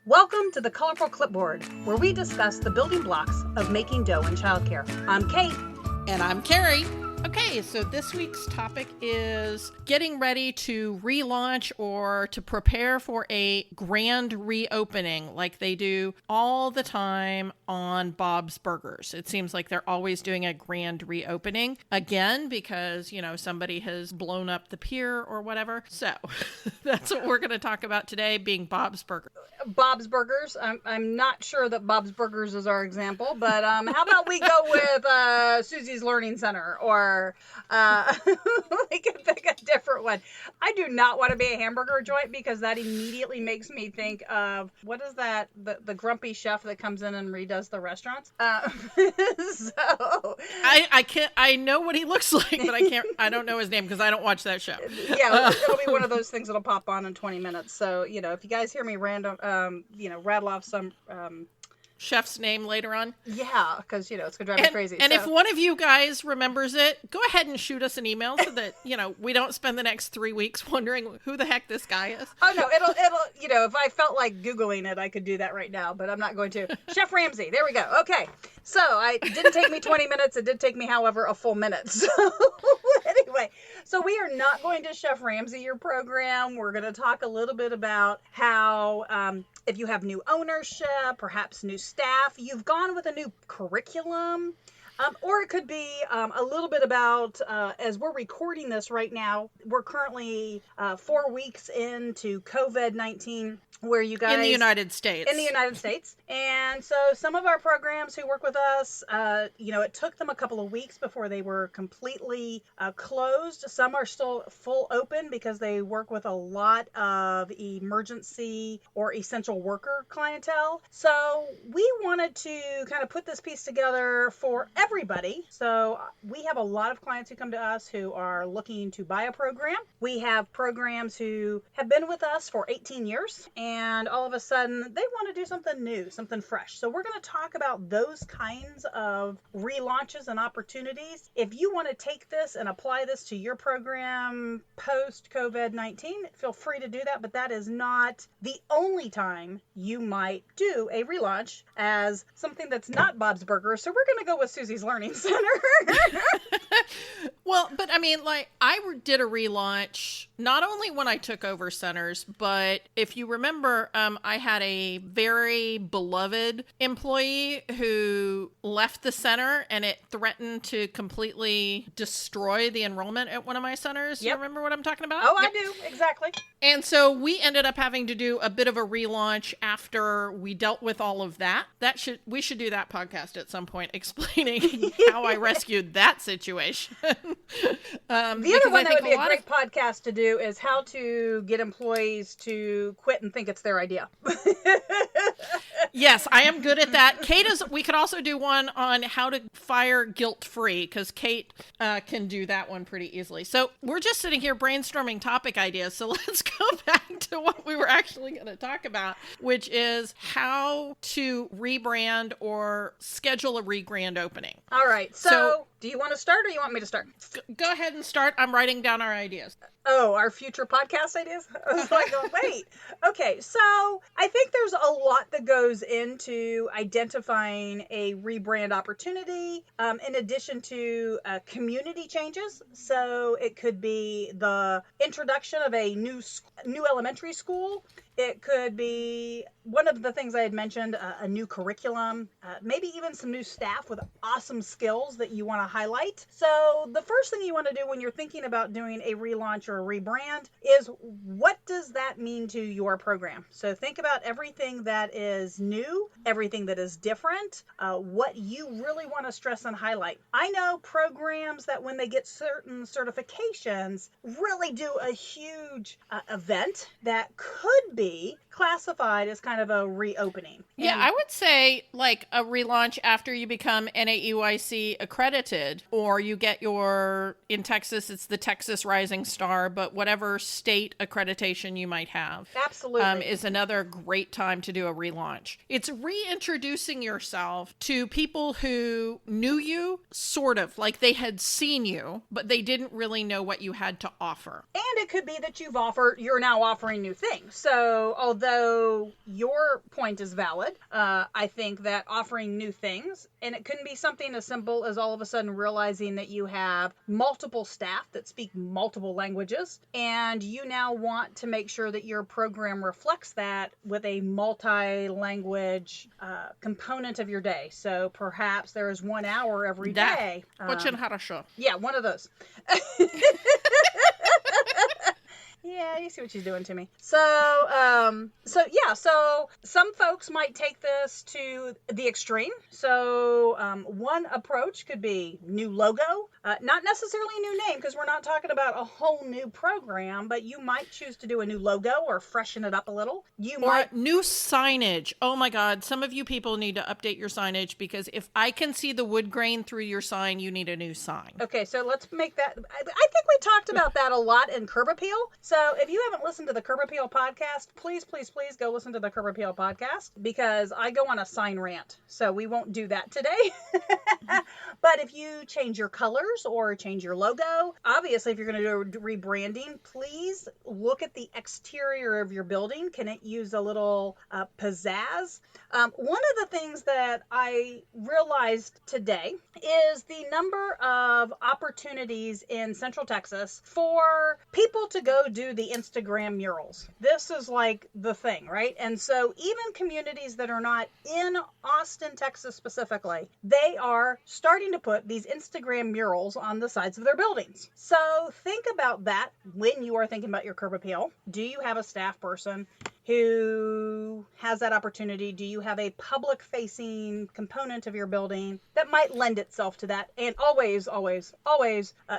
Welcome to the Colorful Clipboard, where we discuss the building blocks of making dough in childcare. I'm Kate. And I'm Carrie. Okay, so this week's topic is getting ready to relaunch or to prepare for a grand reopening like they do all the time on Bob's Burgers. It seems like they're always doing a grand reopening again because, somebody has blown up the pier or whatever. So that's what we're going to talk about today, being Bob's Burgers. Bob's Burgers. I'm not sure that Bob's Burgers is our example, but how about we go with Susie's Learning Center, or we can pick a different one. I do not want to be a hamburger joint because that immediately makes me think of, what is that, the grumpy chef that comes in and redoes the restaurants? So I know what he looks like, but I don't know his name because I don't watch that show. Yeah, it'll be one of those things that'll pop on in 20 minutes. So, if you guys hear me rattle off some chef's name later on. Yeah, because, it's going to drive me crazy. And if one of you guys remembers it, go ahead and shoot us an email so that, we don't spend the next 3 weeks wondering who the heck this guy is. Oh, no, it'll, if I felt like Googling it, I could do that right now, but I'm not going to. Chef Ramsay, there we go. Okay. So it didn't take me 20 minutes. It did take me, however, a full minute. So anyway, so we are not going to Chef Ramsay your program. We're going to talk a little bit about how, if you have new ownership, perhaps new staff, you've gone with a new curriculum, or it could be a little bit about, as we're recording this right now, we're currently 4 weeks into COVID-19, where you guys... In the United States. And so some of our programs who work with us, it took them a couple of weeks before they were completely closed. Some are still full open because they work with a lot of emergency or essential worker clientele. So we wanted to kind of put this piece together for everybody. So we have a lot of clients who come to us who are looking to buy a program. We have programs who have been with us for 18 years, and all of a sudden they want to do something new, something fresh. So we're going to talk about those kinds of relaunches and opportunities. If you want to take this and apply this to your program post COVID-19, feel free to do that, but that is not the only time you might do a relaunch as something that's not Bob's Burgers. So we're going to go with Susie's Learning Center. Well, but I mean, I did a relaunch not only when I took over centers, but if you remember, I had a very beloved employee who left the center and it threatened to completely destroy the enrollment at one of my centers. Yep. You remember what I'm talking about? Oh, yep. I do. Exactly. And so we ended up having to do a bit of a relaunch after we dealt with all of that. We should do that podcast at some point explaining how I rescued that situation. The other one that would be a great podcast to do is how to get employees to quit and think it's their idea. Yes, I am good at that. We could also do one on how to fire guilt-free, because Kate can do that one pretty easily. So we're just sitting here brainstorming topic ideas. So let's go back to what we were actually going to talk about, which is how to rebrand or schedule a re-grand opening. All right. So do you want to start or you want me to start? Go ahead and start. I'm writing down our ideas. Oh, our future podcast ideas? I was like, oh, wait. Okay, so I think there's a lot that goes into identifying a rebrand opportunity, in addition to community changes. So it could be the introduction of a new elementary school. It could be one of the things I had mentioned, a new curriculum, maybe even some new staff with awesome skills that you want to highlight. So the first thing you want to do when you're thinking about doing a relaunch or a rebrand is, what does that mean to your program? So think about everything that is new, everything that is different, what you really want to stress and highlight. I know programs that when they get certain certifications really do a huge event that could be classified as kind of a reopening. Yeah, I would say like a relaunch after you become NAEYC accredited, or you get in Texas, it's the Texas Rising Star, but whatever state accreditation you might have. Absolutely. Is another great time to do a relaunch. It's reintroducing yourself to people who knew you, sort of, like they had seen you, but they didn't really know what you had to offer. And it could be that you're now offering new things. So although although your point is valid, I think that offering new things, and it couldn't be something as simple as all of a sudden realizing that you have multiple staff that speak multiple languages, and you now want to make sure that your program reflects that with a multi-language component of your day. So perhaps there is 1 hour every day. Очень хорошо. Yeah, one of those. Yeah, you see what she's doing to me. So some folks might take this to the extreme. So one approach could be new logo, not necessarily a new name, because we're not talking about a whole new program, but you might choose to do a new logo or freshen it up a little. New signage. Oh my God, some of you people need to update your signage, because if I can see the wood grain through your sign, you need a new sign. Okay, so let's make that. I think we talked about that a lot in Curb Appeal. So if you haven't listened to the Curb Appeal podcast, please go listen to the Curb Appeal podcast, because I go on a sign rant. So we won't do that today. But if you change your colors or change your logo, obviously if you're going to do rebranding, please look at the exterior of your building. Can it use a little pizzazz? One of the things that I realized today is the number of opportunities in Central Texas for people to go do the Instagram murals. This is like the thing, right? And so even communities that are not in Austin, Texas specifically, they are starting to put these Instagram murals on the sides of their buildings. So think about that when you are thinking about your Curb Appeal. Do you have a staff person who has that opportunity? Do you have a public facing component of your building that might lend itself to that? And always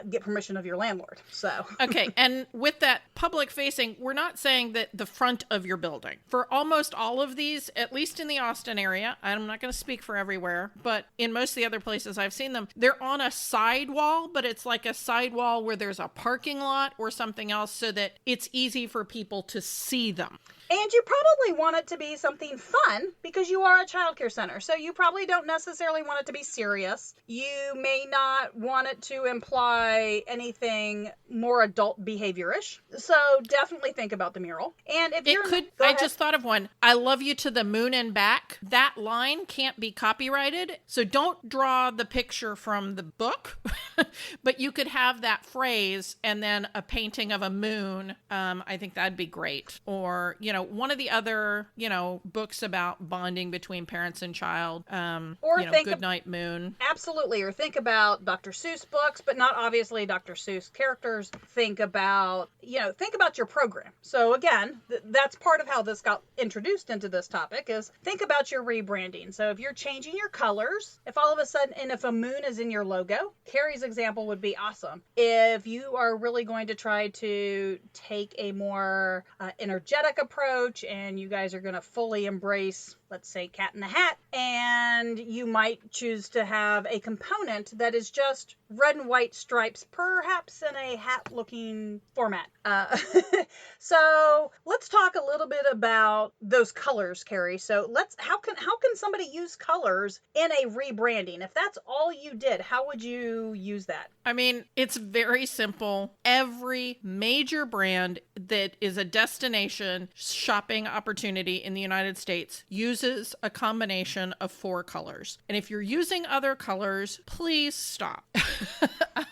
get permission of your landlord. So okay, and with that public facing, we're not saying that the front of your building. For almost all of these, at least in the Austin area, I'm not going to speak for everywhere, but in most of the other places I've seen them, they're on a sidewall, but it's like a sidewall where there's a parking lot or something else, so that it's easy for people to see them. And you probably want it to be something fun, because you are a childcare center. So you probably don't necessarily want it to be serious. You may not want it to imply anything more adult behavior-ish. So definitely think about the mural. And if I just thought of one. I love you to the moon and back. That line can't be copyrighted. So don't draw the picture from the book, but you could have that phrase and then a painting of a moon. I think that'd be great. Or, one of the other, books about bonding between parents and child, Good Night Moon. Absolutely. Or think about Dr. Seuss books, but not obviously Dr. Seuss characters. Think about your program. So again, that's part of how this got introduced into this topic, is think about your rebranding. So if you're changing your colors, if all of a sudden, and if a moon is in your logo, Carrie's example would be awesome. If you are really going to try to take a more energetic approach, and you guys are going to fully embrace, let's say, Cat in the Hat, and you might choose to have a component that is just red and white stripes, perhaps in a hat-looking format. So let's talk a little bit about those colors, Carrie. So how can somebody use colors in a rebranding? If that's all you did, how would you use that? I mean, it's very simple. Every major brand that is a destination shopping opportunity in the United States uses a combination of 4 colors. And if you're using other colors, please stop.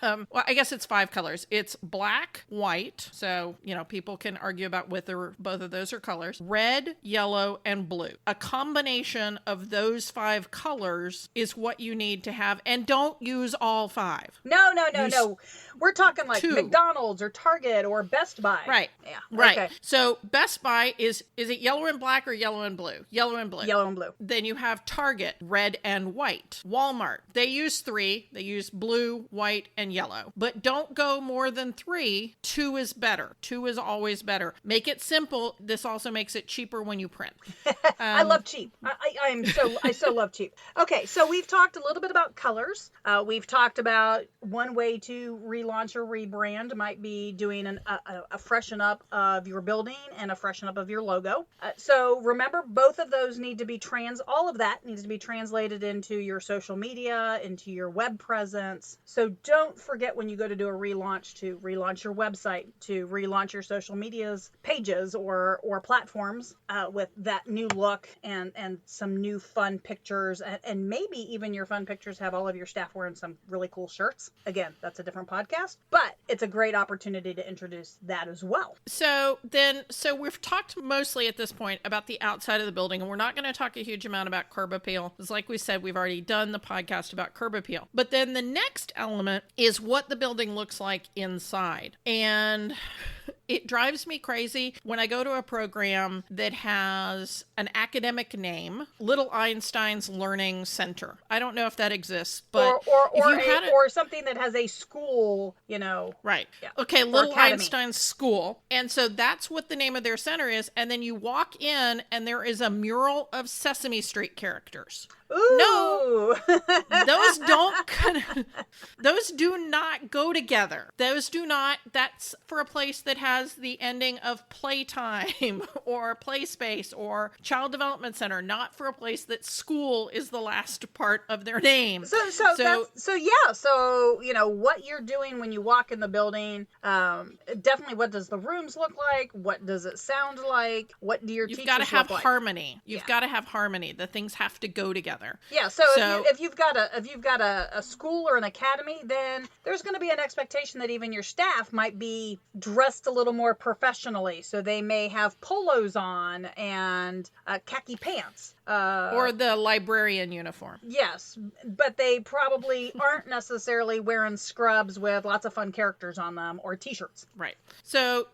Well, I guess it's 5 colors. It's black, white. So, people can argue about whether both of those are colors. Red, yellow, and blue. A combination of those 5 colors is what you need to have. And don't use all 5. No. We're talking like 2. McDonald's or Target or Best Buy. Right. Yeah. Right. Okay. So Best Buy is it yellow and black or yellow and blue? Yellow and blue. Yellow and blue. Then you have Target, red and white. Walmart, they use 3. They use blue, white, and yellow. But don't go more than 3. 2 is better. 2 is always better. Make it simple. This also makes it cheaper when you print. I love cheap. I'm I so love cheap. Okay, so we've talked a little bit about colors. We've talked about one way to relaunch or rebrand might be doing a freshen up of your building and a freshen up of your logo. So remember, both of those need to be all of that needs to be translated into your social media, into your web presence. So don't forget when you go to do a relaunch to relaunch your website, to relaunch your social media's pages or platforms with that new look and some new fun pictures, and maybe even your fun pictures have all of your staff wearing some really cool shirts. Again, that's a different podcast, but it's a great opportunity to introduce that as well. So we've talked mostly at this point about the outside of the building, and we're not going to talk a huge amount about curb appeal, because like we said, we've already done the podcast about curb appeal. But then the next element is what the building looks like inside. And it drives me crazy when I go to a program that has an academic name, Little Einstein's Learning Center. I don't know if that exists, but or something that has a school, right. Yeah. Okay, Little Einstein's School. And so that's what the name of their center is. And then you walk in and there is a mural of Sesame Street characters. Ooh. No, those do not go together. That's for a place that has the ending of playtime or play space or child development center, not for a place that school is the last part of their name. So what you're doing when you walk in the building, definitely what does the rooms look like? What does it sound like? What do your teachers look like? You've got to have harmony. You've got to have harmony. The things have to go together. Yeah, so if you've got a school or an academy, then there's going to be an expectation that even your staff might be dressed a little more professionally. So they may have polos on and khaki pants. Or the librarian uniform. Yes, but they probably aren't necessarily wearing scrubs with lots of fun characters on them or t-shirts. Right. So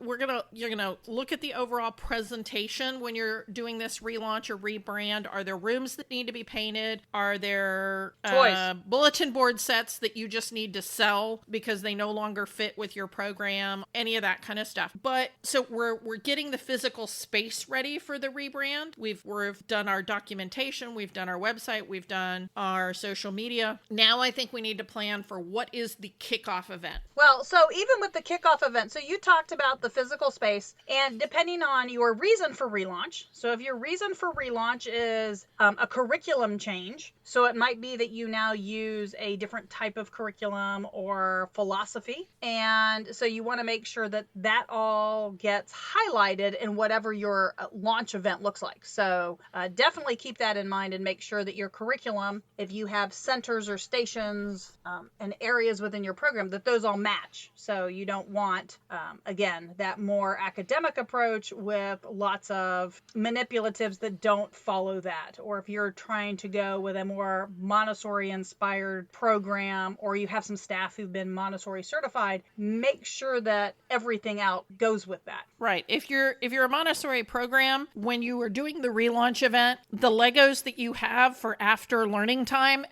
you're gonna look at the overall presentation when you're doing this relaunch or rebrand. Are there rooms that need to be painted? Are there toys, bulletin board sets that you just need to sell because they no longer fit with your program? Any of that kind of stuff. But so we're getting the physical space ready for the rebrand. We've done our documentation, we've done our website, we've done our social media. Now I think we need to plan for what is the kickoff event. Well, so even with the kickoff event, so you talked about the physical space, and depending on your reason for relaunch, so if your reason for relaunch is a curriculum change, so it might be that you now use a different type of curriculum or philosophy, and so you want to make sure that that all gets highlighted in whatever your launch event looks like. So definitely keep that in mind and make sure that your curriculum, if you have centers or stations and areas within your program, that those all match. So you don't want, again, that more academic approach with lots of manipulatives that don't follow that. Or if you're trying to go with a more Montessori-inspired program, or you have some staff who've been Montessori certified, make sure that everything out goes with that. Right. If you're a Montessori program, when you are doing the relaunch event, the Legos that you have for after learning time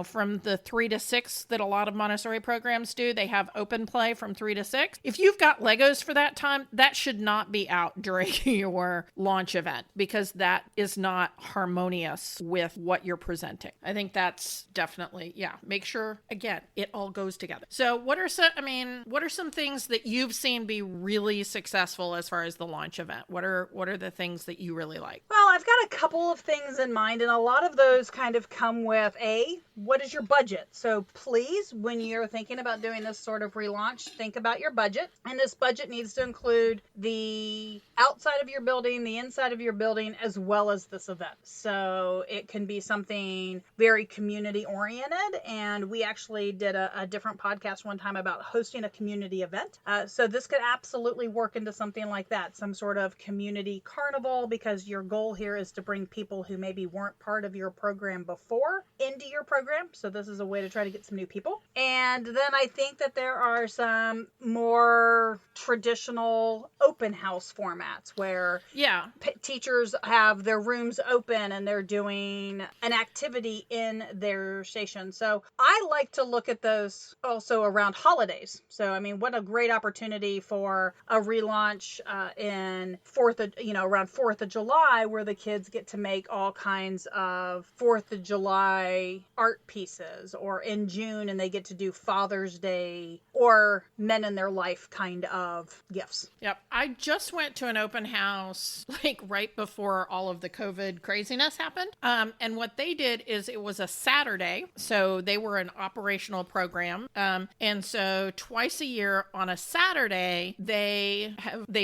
from the 3 to 6 that a lot of Montessori programs do, they have open play from 3 to 6. If you've got Legos for that time, that should not be out during your launch event, because that is not harmonious with what you're presenting. I think that's definitely, make sure, again, it all goes together. So what are some things that you've seen be really successful as far as the launch event? What are the things that you really like? Well, I've got a couple of things in mind, and a lot of those kind of come with what is your budget? So please, when you're thinking about doing this sort of relaunch, think about your budget. And this budget needs to include the outside of your building, the inside of your building, as well as this event. So it can be something very community oriented. And we actually did a different podcast one time about hosting a community event. So this could absolutely work into something like that, some sort of community carnival, because your goal here is to bring people who maybe weren't part of your program before into your program. So this is a way to try to get some new people. And then I think that there are some more traditional open house formats where teachers have their rooms open and they're doing an activity in their station. So I like to look at those also around holidays. So, what a great opportunity for or a relaunch in around 4th of July, where the kids get to make all kinds of 4th of July art pieces, or in June and they get to do Father's Day or men in their life kind of gifts. Yep. I just went to an open house like right before all of the COVID craziness happened. And what they did is it was a Saturday. So they were an operational program. And so twice a year on a Saturday, they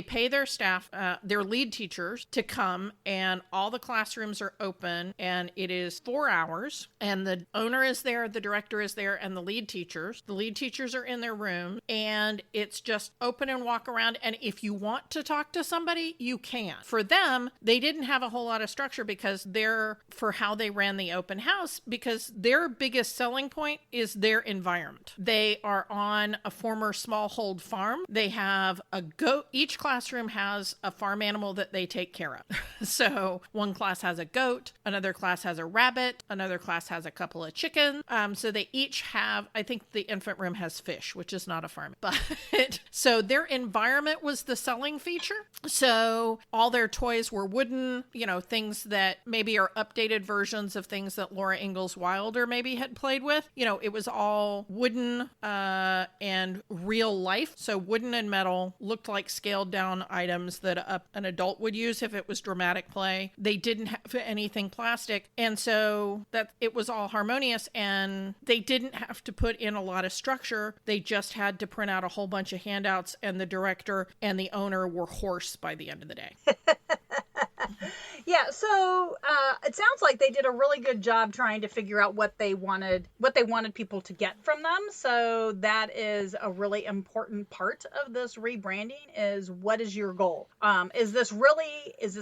pay their staff, their lead teachers, to come, and all the classrooms are open, and it is 4 hours, and the owner is there, the director is there, and the lead teachers. The lead teachers are in their room, and it's just open and walk around. And if you want to talk to somebody, you can. For them, they didn't have a whole lot of structure for how they ran the open house, because their biggest selling point is their environment. They are on a former smallhold farm. They have a goat. Each classroom has a farm animal that they take care of. So one class has a goat, another class has a rabbit, another class has a couple of chickens. So they each have, I think the infant room has fish, which is not a farm. But so their environment was the selling feature. So all their toys were wooden, things that maybe are updated versions of things that Laura Ingalls Wilder maybe had played with. It was all wooden and real life. So wooden and metal, looked like scaled down items that an adult would use if it was dramatic play. They didn't have anything plastic. And so that it was all harmonious, and they didn't have to put in a lot of structure. They just had to print out a whole bunch of handouts, and the director and the owner were hoarse by the end of the day. Yeah, so it sounds like they did a really good job trying to figure out what they wanted people to get from them. So that is a really important part of this rebranding, is what is your goal? Is this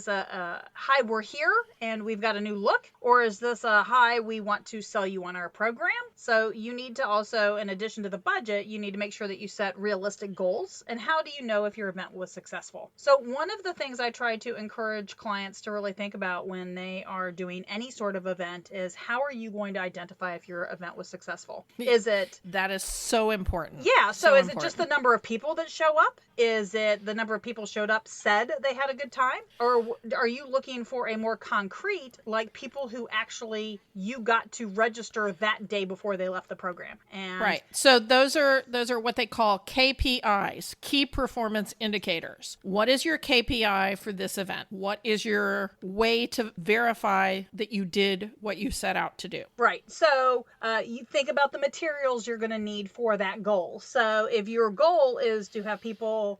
a hi, we're here and we've got a new look? Or is this a hi, we want to sell you on our program? So you need to also, in addition to the budget, you need to make sure that you set realistic goals. And how do you know if your event was successful? So one of the things I try to encourage clients to really think about when they are doing any sort of event is, how are you going to identify if your event was successful? That is so important. Yeah. So is it just the number of people that show up? Is it the number of people showed up said they had a good time? Or are you looking for a more concrete, like people who actually you got to register that day before they left the program? And right. So those are what they call KPIs, key performance indicators. What is your KPI for this event? What is your way to verify that you did what you set out to do? Right. So you think about the materials you're going to need for that goal. So if your goal is to have people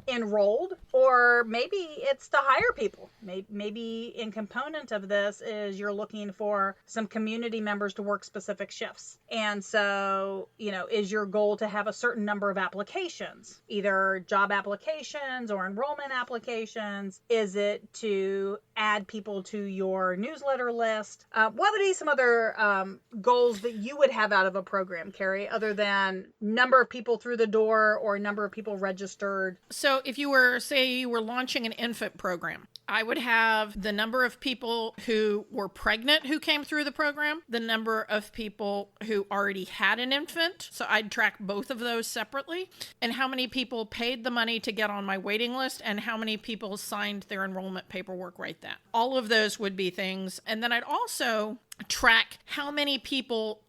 enrolled, or maybe it's to hire people. Maybe in component of this is you're looking for some community members to work specific shifts. And so, is your goal to have a certain number of applications, either job applications or enrollment applications? Is it to add people to your newsletter list? What would be some other goals that you would have out of a program, Carrie, other than number of people through the door or number of people registered? So if you were launching an infant program, I would have the number of people who were pregnant who came through the program, the number of people who already had an infant. So I'd track both of those separately, and how many people paid the money to get on my waiting list, and how many people signed their enrollment paperwork right then. All of those would be things. And then I'd also track how many people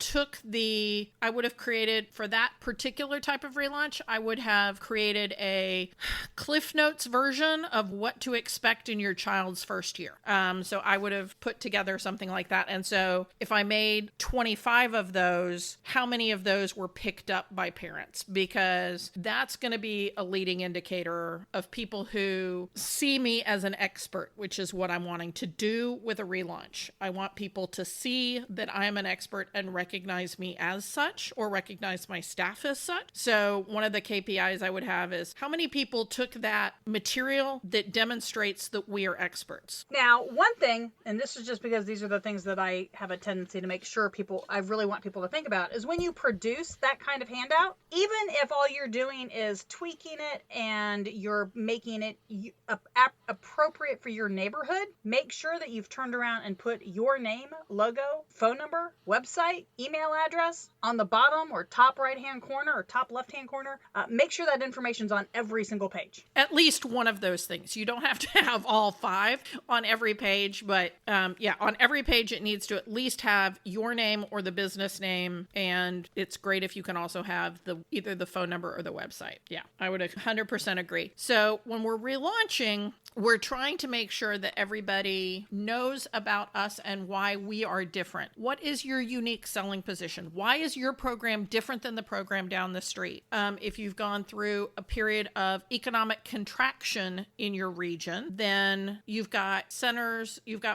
I would have created for that particular type of relaunch. I would have created a Cliff Notes version of what to expect in your child's first year. So I would have put together something like that. And so if I made 25 of those, how many of those were picked up by parents? Because that's going to be a leading indicator of people who see me as an expert, which is what I'm wanting to do with a relaunch. I want people to see that I am an expert and recognize me as such, or recognize my staff as such. So one of the KPIs I would have is how many people took that material that demonstrates that we are experts. Now, one thing, and this is just because these are the things that I have a tendency to make sure I really want people to think about, is when you produce that kind of handout, even if all you're doing is tweaking it and you're making it appropriate for your neighborhood, make sure that you've turned around and put your name, logo, logo, phone number, website, email address on the bottom or top right-hand corner or top left-hand corner. Make sure that information's on every single page. At least one of those things. You don't have to have all 5 on every page, but yeah, on every page it needs to at least have your name or the business name, and it's great if you can also have either the phone number or the website. Yeah, I would 100% agree. So when we're relaunching, we're trying to make sure that everybody knows about us and why we are different. What is your unique selling position? Why is your program different than the program down the street? If you've gone through a period of economic contraction in your region, then you've got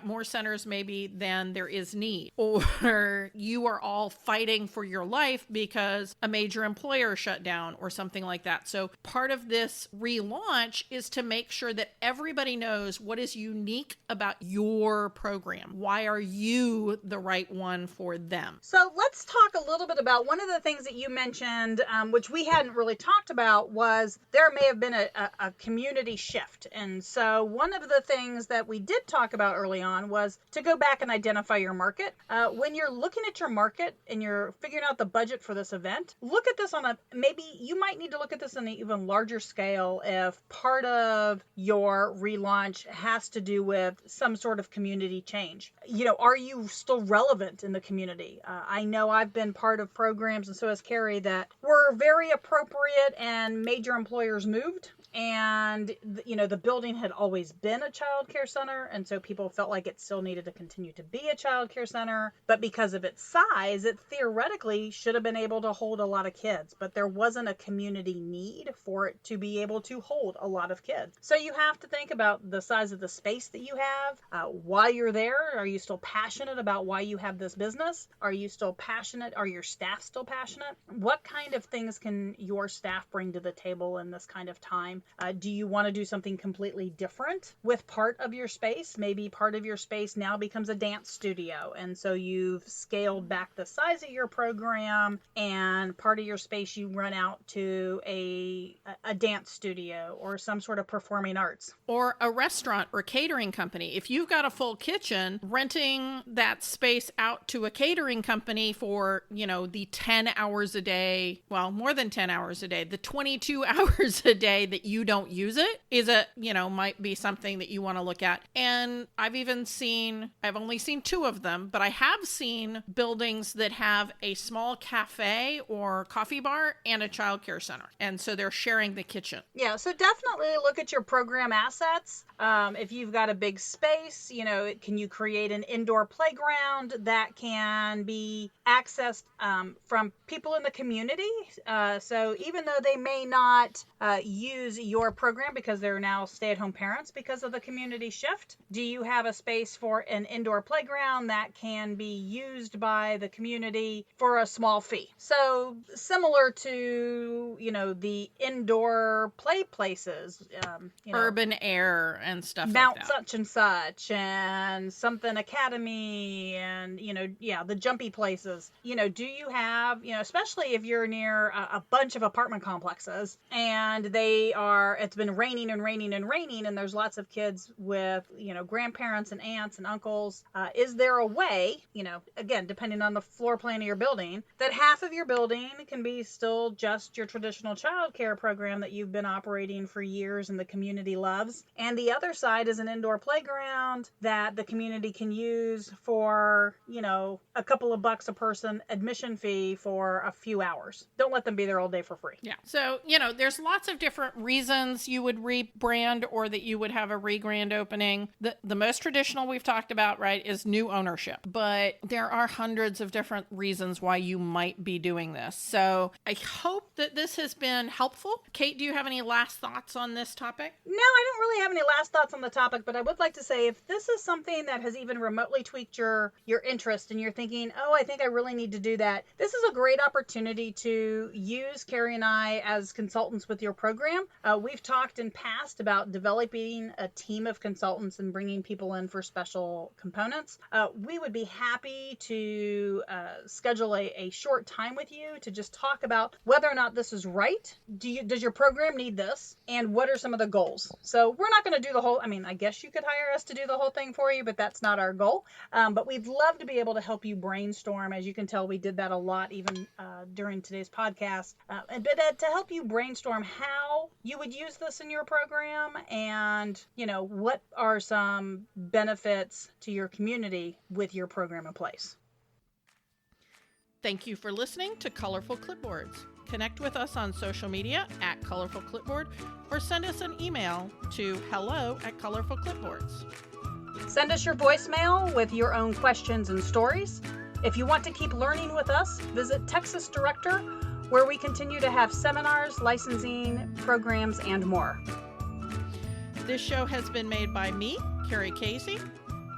more centers maybe than there is need. Or you are all fighting for your life because a major employer shut down or something like that. So part of this relaunch is to make sure that everybody knows what is unique about your program. Why are you the right one for them? So let's talk a little bit about one of the things that you mentioned, which we hadn't really talked about, was there may have been a community shift. And so one of the things that we did talk about early on was to go back and identify your market. When you're looking at your market and you're figuring out the budget for this event, look at this maybe you might need to look at this on an even larger scale if part of your relaunch has to do with some sort of community change. Are you still relevant in the community? I know I've been part of programs, and so has Carrie, that were very appropriate and major employers moved. And, the building had always been a child care center. And so people felt like it still needed to continue to be a child care center. But because of its size, it theoretically should have been able to hold a lot of kids. But there wasn't a community need for it to be able to hold a lot of kids. So you have to think about the size of the space that you have. While you're there, are you still passionate about why you have this business? Are you still passionate? Are your staff still passionate? What kind of things can your staff bring to the table in this kind of time? Do you want to do something completely different with part of your space? Maybe part of your space now becomes a dance studio. And so you've scaled back the size of your program, and part of your space you run out to a dance studio or some sort of performing arts. Or a restaurant or catering company. If you've got a full kitchen, renting that space out to a catering company for, the 10 hours a day, well, more than 10 hours a day, the 22 hours a day that you don't use it might be something that you want to look at. And I've only seen 2 of them, but I have seen buildings that have a small cafe or coffee bar and a childcare center. And so they're sharing the kitchen. Yeah, so definitely look at your program assets. If you've got a big space, can you create an indoor playground that can be accessed from people in the community? So even though they may not use your program because they're now stay-at-home parents because of the community shift, do you have a space for an indoor playground that can be used by the community for a small fee? So similar to, the indoor play places, Urban Air and stuff Mount like that. such and such and something Academy and, the jumpy places. Do you have, especially if you're near a bunch of apartment complexes and it's been raining and raining and raining and there's lots of kids with, grandparents and aunts and uncles. Is there a way, again, depending on the floor plan of your building, that half of your building can be still just your traditional child care program that you've been operating for years and the community loves, and the other side is an indoor playground that the community can use for, a couple of bucks a person admission fee for a few hours. Don't let them be there all day for free. Yeah. So, there's lots of different reasons you would rebrand or that you would have a re-grand opening. The most traditional we've talked about, right, is new ownership. But there are hundreds of different reasons why you might be doing this. So I hope that this has been helpful. Kate, do you have any last thoughts on this topic? No, I don't really have any last thoughts on the topic, but I would like to say if this is something that has even remotely tweaked your interest and you're thinking, oh, I think I really need to do that, this is a great opportunity to use Carrie and I as consultants with your program. We've talked in past about developing a team of consultants and bringing people in for special components. We would be happy to schedule a short time with you to just talk about whether or not this is right. Does your program need this? And what are some of the goals? So we're not going to do the whole, I guess you could hire us to do the whole thing for you, but that's not our goal. But we'd love to be able to help you brainstorm. As you can tell, we did that a lot even during today's podcast. But to help you brainstorm how you would use this in your program and, what are some benefits to your community with your program in place. Thank you for listening to Colorful Clipboards. Connect with us on social media at Colorful Clipboard or send us an email to hello@colorfulclipboards. Send us your voicemail with your own questions and stories. If you want to keep learning with us, visit Texas Director, where we continue to have seminars, licensing, programs, and more. This show has been made by me, Carrie Casey,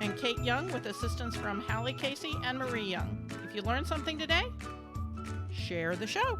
and Kate Young with assistance from Hallie Casey and Marie Young. If you learned something today, share the show.